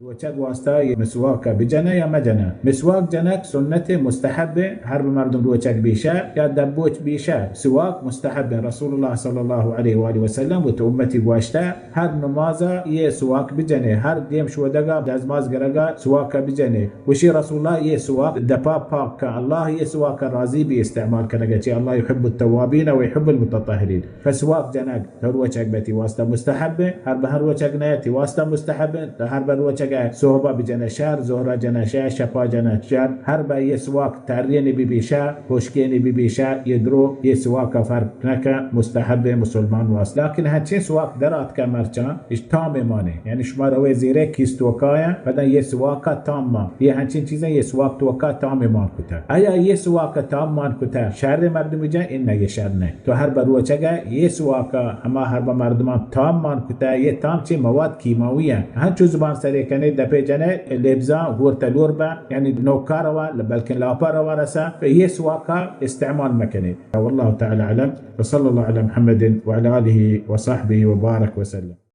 وچک واسطه مسواک بجنه یا مجنه. مسواک جنک سنت مستحبه، هر مردم روچک بیشه یا دبوچ بیشه. سواک مستحبه، رسول الله صلی الله علیه و آله و سلم و تو امتی گوشته هر نماز یه سواک بجنه، هر دیم شودگا دزماز گرگا سواک بجنه. وشي رسول الله یه سواک دپا پاک که الله یه سواک راضی بی استعمال کنه، چی الله يحب التوابين و يحب المتطهرين. فسواک جنک روچک بتی واسطه مستحبه، هر روچک نیتی واسطه مستحبه، هر روچک صحبه بجنه شهر، ظهر جنه شهر، شپا جنه شهر، هر با یه سواک ترین بی بیشه، پشکین بی بیشه، یدرو یه سواک فرق نکه مستحب مسلمان واسطه. لكن هرچی سواک درات که مرچان اش تام مانه، یعنی شما روی زیره کیست وکایه بدن یه سواک تام مان، یه هنچین چیزا یه سواک توکا تام مان کته. ایا یه سواک تام مان کته شهر مردم جا این نگه شهر نه، تو هر برو چگه یه سواک اما هر با مردمان تام مان کته. یه تام چی مواد کیمیاییه، هر چیز زبان سری کنه دپه جنه لبزا ورتلور با يعني نوكاروا بلكن لاپارا ورسا فهي سواكا استعمال مكنه. والله تعالى أعلم، وصلى الله على محمد وعلى آله وصحبه وبارك وسلم.